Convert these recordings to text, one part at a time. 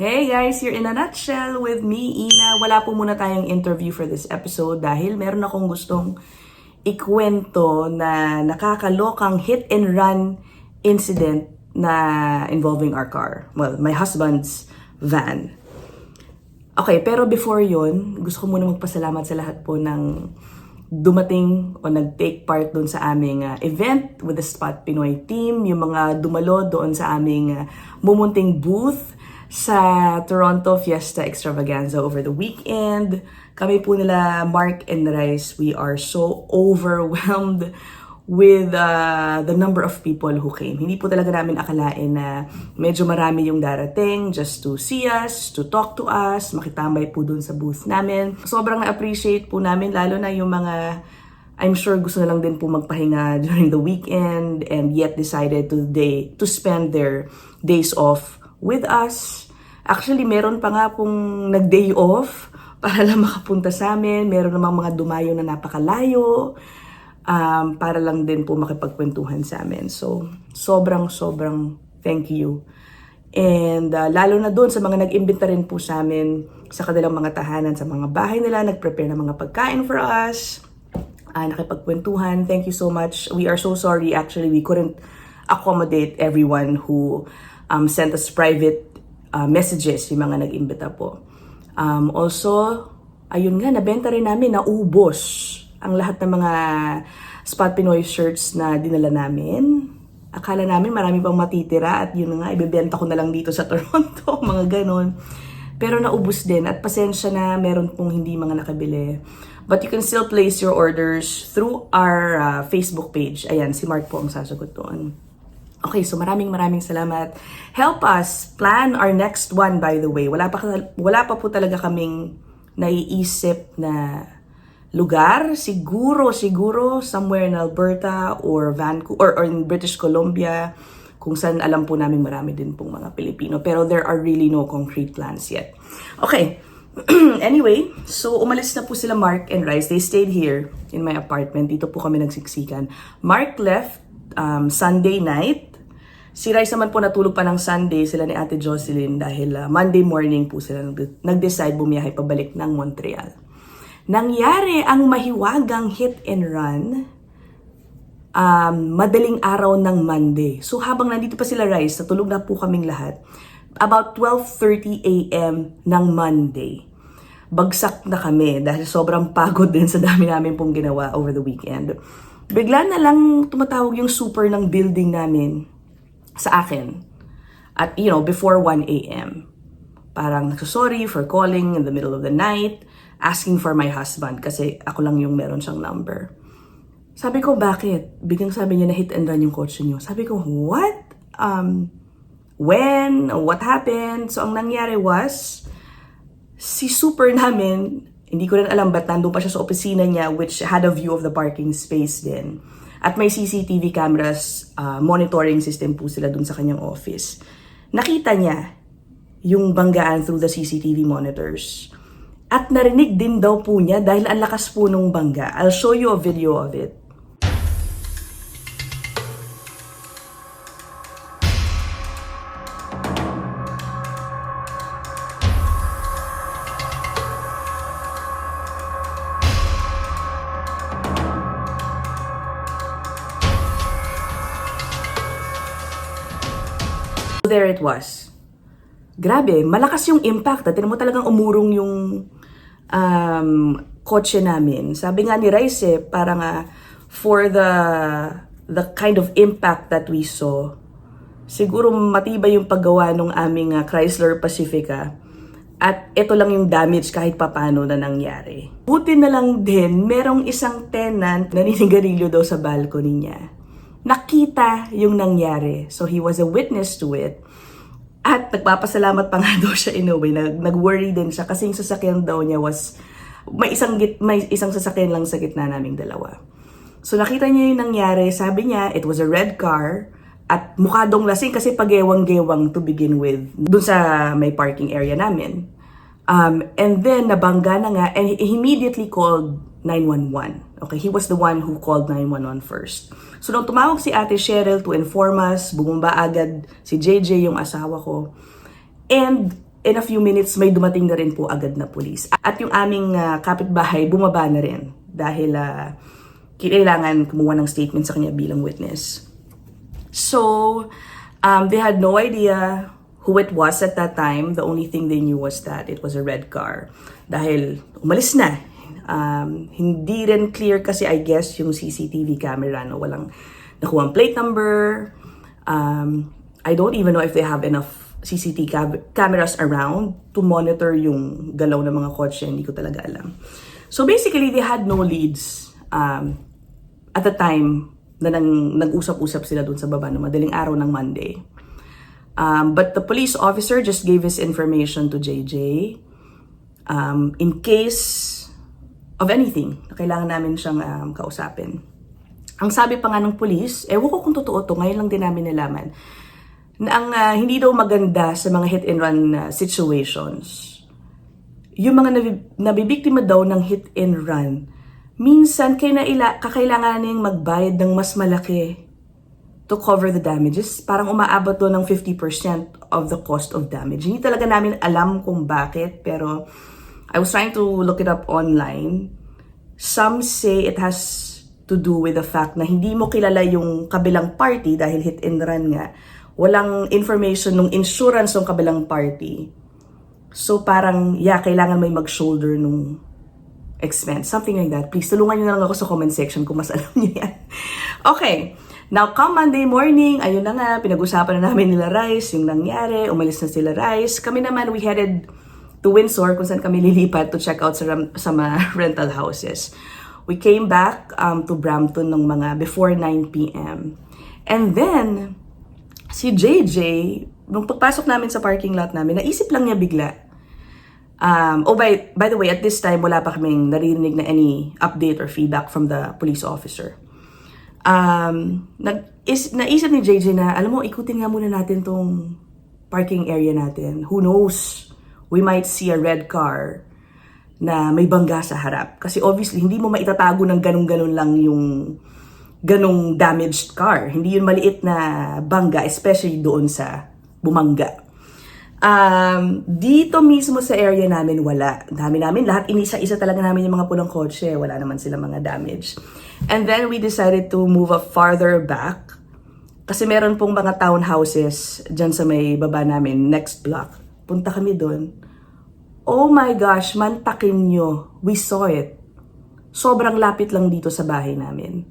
Hey guys, here in a nutshell with me, Ina. Wala po muna tayong interview for this episode dahil meron akong gustong ikwento na nakakalokang hit and run incident na involving our car. Well, my husband's van. Okay, pero before yon, gusto ko muna magpasalamat sa lahat po ng dumating o nag-take part doon sa aming event with the Spot Pinoy team, yung mga dumalo doon sa aming mumunting booth sa Toronto Fiesta Extravaganza over the weekend. Kami po nila Mark and Rice, we are so overwhelmed with the number of people who came. Hindi po talaga namin akalain na medyo marami yung darating just to see us, to talk to us, makitambay po dun sa booth namin. Sobrang na-appreciate po namin, lalo na yung mga I'm sure gusto na lang din po magpahinga during the weekend and yet decided to spend their days off with us. Actually, meron pa nga pong nag-day off para lang makapunta sa amin. Meron namang mga dumayo na napakalayo para lang din po makipagkwentuhan sa amin. So, sobrang thank you. And lalo na doon sa mga nag-imbita rin po sa amin sa kanilang mga tahanan, sa mga bahay nila, nag-prepare ng mga pagkain for us, nakipagkwentuhan. Thank you so much. We are so sorry. Actually, we couldn't accommodate everyone who sent us private messages, yung mga nag-imbita po. Also, ayun nga, nabenta rin namin, naubos ang lahat ng mga Spot Pinoy shirts na dinala namin. Akala namin marami pang matitira at yun nga, ibebenta ko na lang dito sa Toronto, mga ganon. Pero naubos din at pasensya na, meron pong hindi mga nakabili. But you can still place your orders through our Facebook page. Ayan, si Mark po ang sasagot doon. Okay, so maraming salamat. Help us plan our next one, by the way. Wala pa po talaga kaming naiisip na lugar. Siguro somewhere in Alberta or Vancouver or in British Columbia, kung saan alam po namin marami din pong mga Pilipino. Pero there are really no concrete plans yet. Okay, anyway, so umalis na po sila Mark and Rice. They stayed here in my apartment. Dito po kami nagsiksikan. Mark left Sunday night. Si Rice naman po natulog pa ng Sunday, sila ni Ate Jocelyn, dahil Monday morning po sila nag-decide bumiyahe pabalik ng Montreal. Nangyari ang mahiwagang hit and run madaling araw ng Monday. So habang nandito pa sila Rice, natulog na po kaming lahat, about 12:30 a.m. ng Monday. Bagsak na kami dahil sobrang pagod din sa dami namin pong ginawa over the weekend. Bigla na lang tumatawag yung super ng building namin sa akin at before 1 a.m. Parang nagsasorry for calling in the middle of the night, asking for my husband kasi ako lang yung meron siyang number. Sabi ko, bakit? Biglang sabi niya na hit and run yung kotse niyo. Sabi ko, what? When? What happened? So ang nangyari was, si super namin, hindi ko rin alam ba't nandun pa siya sa opisina niya, which had a view of the parking space din. At may CCTV cameras, monitoring system po sila dun sa kanyang office. Nakita niya yung banggaan through the CCTV monitors. At narinig din daw po niya dahil ang lakas po nung bangga. I'll show you a video of it. There it was. Grabe, malakas yung impact. Tinan mo talagang umurong yung kotse namin. Sabi nga ni Rice, parang for the kind of impact that we saw, siguro matibay yung paggawa ng aming Chrysler Pacifica. At ito lang yung damage kahit papano na nangyari. Buti na lang din, merong isang tenant na naninigarilyo daw sa balcony niya. Nakita yung nangyari. So he was a witness to it. At nagpapasalamat pa nga daw siya in a way. Nag-worry din siya kasi yung sasakyan daw niya was may isang sasakyan lang sa gitna naming dalawa. So nakita niya yung nangyari. Sabi niya, it was a red car at mukha dong lasing kasi pagewang-gewang to begin with dun sa may parking area namin. And then nabangga na nga and he immediately called 911. Okay, he was the one who called 911 first. So nung tumawag si Ate Cheryl to inform us, bumaba agad si JJ, yung asawa ko. And in a few minutes, may dumating na rin po agad na pulis. At yung aming kapitbahay, bumaba na rin dahil kailangan kumuha ng statement sa kanya bilang witness. So, they had no idea who it was at that time. The only thing they knew was that it was a red car. Dahil umalis na. Hindi rin clear kasi, I guess, yung CCTV camera, no? Walang nakuha plate number. I don't even know if they have enough CCTV cameras around to monitor yung galaw ng mga kotse. Hindi ko talaga alam. So basically, they had no leads at the time na nag-usap-usap sila dun sa baba ng madaling araw ng Monday. But the police officer just gave his information to JJ in case of anything na kailangan namin siyang kausapin. Ang sabi pa nga ng police, ewan ko kung totoo to, ngayon lang din namin nalaman, na ang hindi daw maganda sa mga hit and run situations, yung mga nabibiktima daw ng hit and run, minsan kakailangan niyang magbayad ng mas malaki to cover the damages. Parang umaabot doon ng 50% of the cost of damage. Hindi talaga namin alam kung bakit, pero I was trying to look it up online. Some say it has to do with the fact na hindi mo kilala yung kabilang party dahil hit and run nga. Walang information ng insurance ng kabilang party. So parang, kailangan may mag-shoulder nung expense. Something like that. Please, tulungan nyo na lang ako sa comment section kung mas alam nyo yan. Okay. Now, come Monday morning, ayun na nga, pinag-usapan na namin nila Rice, yung nangyari, umalis na sila Rice. Kami naman, we headed to Windsor, kung saan kami lilipat to check out sa mga rental houses. We came back to Brampton ng mga before 9 p.m. And then, si JJ, nung pagpasok namin sa parking lot namin, naisip lang niya bigla. By the way, at this time, wala pa kaming narinig na any update or feedback from the police officer. Naisip ni JJ na, alam mo, ikutin nga muna natin tong parking area natin. Who knows? We might see a red car na may bangga sa harap. Kasi obviously, hindi mo maitatago ng ganun-ganun lang yung ganung damaged car. Hindi yun maliit na bangga, especially doon sa bumangga. Dito mismo sa area namin, wala. Dami namin, lahat inisa-isa talaga namin yung mga pulang kotse. Wala naman sila mga damage. And then we decided to move up farther back. Kasi meron pong mga townhouses dyan sa may baba namin, next block. Punta kami doon. Oh my gosh, mantakin nyo. We saw it. Sobrang lapit lang dito sa bahay namin.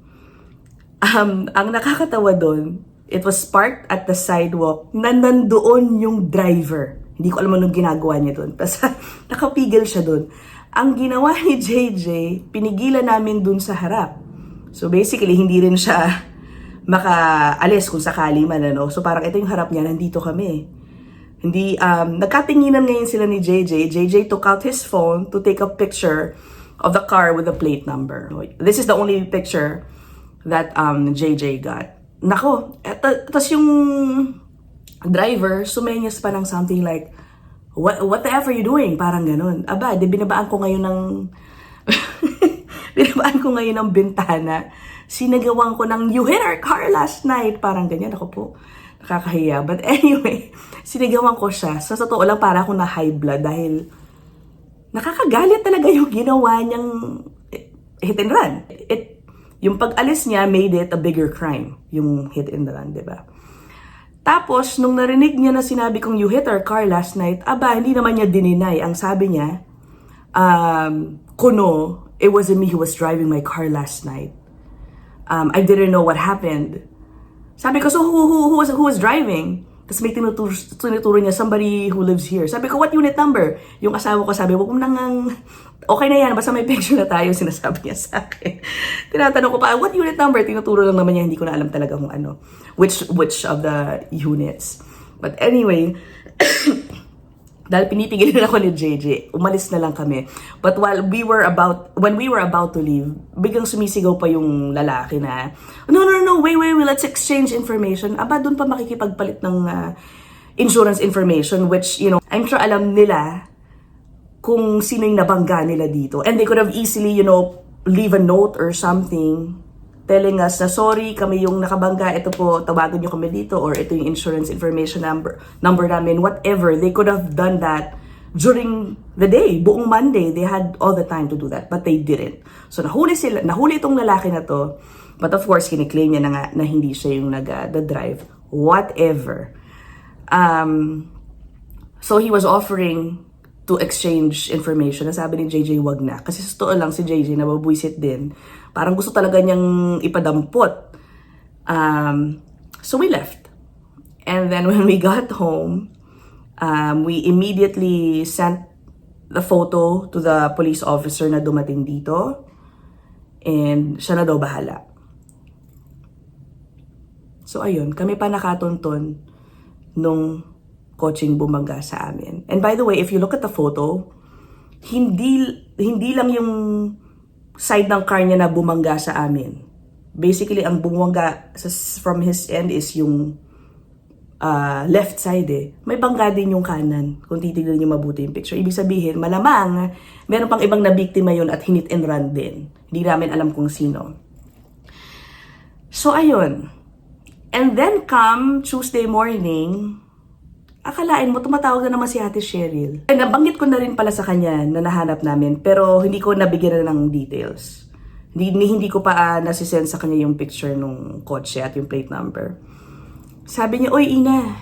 Ang nakakatawa doon, it was parked at the sidewalk na nandoon yung driver. Hindi ko alam anong ginagawa niya doon. Tapos nakapigil siya doon. Ang ginawa ni JJ, pinigilan namin doon sa harap. So basically, hindi rin siya makaalis kung sakali man. Ano? So parang ito yung harap niya, nandito kami. Hindi, nagkatinginan ngayon sila ni JJ. JJ took out his phone to take a picture of the car with the plate number. This is the only picture that JJ got. Nako, tapos yung driver, sumenyas pa ng something like, what the F are you doing? Parang ganun. Aba, binabaan ko ngayon ng binabaan ko ngayon ng bintana. Sinagawan ko ng, you hit our car last night. Parang ganyan. Ako po, nakakahiya. But anyway, sinigawan ko siya. Sa totoo lang, para ako na high blood dahil nakakagalit talaga yung ginawa niyang hit and run. Yung pag-alis niya made it a bigger crime, yung hit and run, diba? Tapos, nung narinig niya na sinabi kong you hit our car last night, aba, hindi naman niya dininay. Ang sabi niya, kuno, it wasn't me who was driving my car last night. I didn't know what happened. Sabi ko, so who was driving? Tapos may tinuturo niya, somebody who lives here. Sabi ko, what unit number? Yung asawa ko sabi, wag mo nang, okay na yan, basta may picture na tayo, sinasabi niya sa akin. Tinatanong ko pa, what unit number? Tinuturo lang naman niya, hindi ko na alam talaga kung ano, which of the units. But anyway, dahil pinipigilan ako ni JJ, umalis na lang kami. But when we were about to leave, biglang sumisigaw pa yung lalaki na, no, wait, let's exchange information. Aba, doon pa makikipagpalit ng insurance information, which, I'm sure alam nila kung sino yung nabangga nila dito. And they could have easily, leave a note or something telling us na sorry, kami yung nakabangga, ito po, tawagan nyo kami dito, or ito yung insurance information number namin, whatever. They could have done that during the day, buong Monday. They had all the time to do that, but they didn't. So nahuli itong lalaki na to, but of course, kiniklaim niya na nga na hindi siya yung nag-drive. Whatever. So he was offering to exchange information. Nasabi ni JJ, wag na. Kasi sa totoo lang si JJ, nababwisit din. Parang gusto talaga niyang ipadampot. So we left. And then when we got home, we immediately sent the photo to the police officer na dumating dito. And siya na daw bahala. So ayun, kami pa nakatonton nung coaching bumangga sa amin. And by the way, if you look at the photo, hindi lang yung side ng car niya na bumangga sa amin. Basically, ang bumangga from his end is yung left side eh. May bangga din yung kanan, kung titignan niyo mabuti yung picture. Ibig sabihin, malamang, meron pang ibang nabiktima yun at hit and run din. Hindi namin alam kung sino. So, ayun. And then come Tuesday morning, akalain mo, tumatawag na naman si Ate Cheryl. And nabanggit ko na rin pala sa kanya na nahanap namin, pero hindi ko nabigyan na ng details. Hindi ko pa nasisend sa kanya yung picture nung kotse at yung plate number. Sabi niya, oy Ina,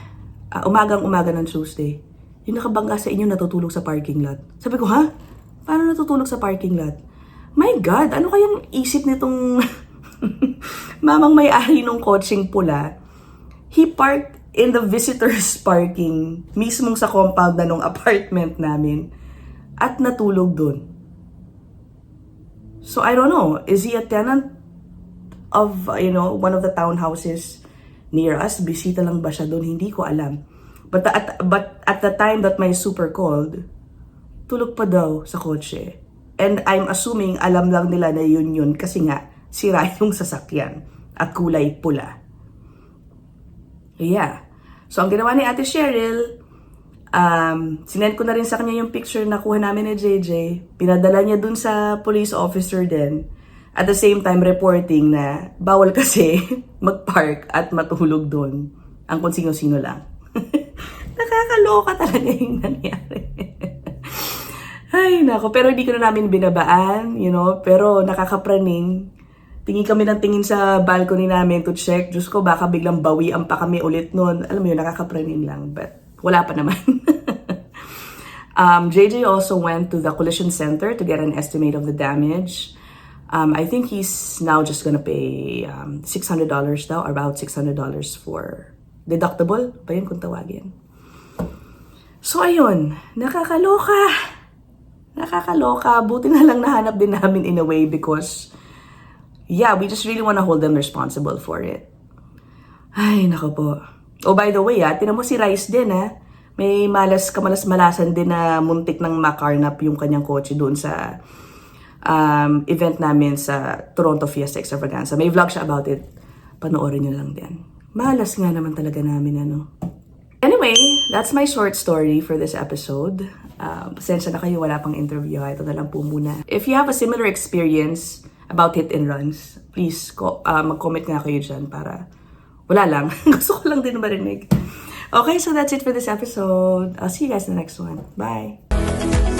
umagang-umaga ng Tuesday, yung nakabangga sa inyo natutulog sa parking lot. Sabi ko, ha? Paano natutulog sa parking lot? My God, ano kayang isip nitong mamang may-ari nung kotseng pula? He parked in the visitors parking, mismong sa compound na nung apartment namin, at natulog dun. So, I don't know, is he a tenant of, one of the townhouses near us? Bisita lang ba siya dun? Hindi ko alam. But at the time that my super called, tulog pa daw sa kotse. And I'm assuming alam lang nila na yun kasi nga, sira yung sasakyan at kulay pula. Yeah. So, ang ginawa ni Ate Cheryl, sinend ko na rin sa kanya yung picture na kuha namin ni JJ. Pinadala niya dun sa police officer din. At the same time, reporting na bawal kasi mag-park at matulog dun. Ang kung sino-sino lang. Nakakaloka talaga yung nangyari. Ay, nako. Pero hindi ko na namin binabaan, pero nakakapraning. Tingin kami ng tingin sa balcony namin to check. Diyos ko, baka biglang bawian pa kami ulit nun. Alam mo yun, nakakapraning lang. But wala pa naman. JJ also went to the collision center to get an estimate of the damage. I think he's now just gonna pay $600 daw, about $600 for deductible. Ba yun kung tawagin? So ayun, nakakaloka. Nakakaloka. Buti na lang nahanap din namin in a way because yeah, we just really want to hold them responsible for it. Ay, nako po. Oh, by the way, tinan mo si Rice din, May kamalas-malasan din na muntik ng makarnap yung kanyang kotse doon sa event namin sa Toronto Fiesta Extravaganza. May vlog siya about it. Panoorin nyo lang din. Malas nga naman talaga namin, Anyway, that's my short story for this episode. Pasensya na kayo, wala pang interview. Ito na lang po muna. If you have a similar experience about hit and runs, please mag-comment nga kayo dyan para wala lang. Gusto ko lang din marinig. Okay, so that's it for this episode. I'll see you guys in the next one. Bye!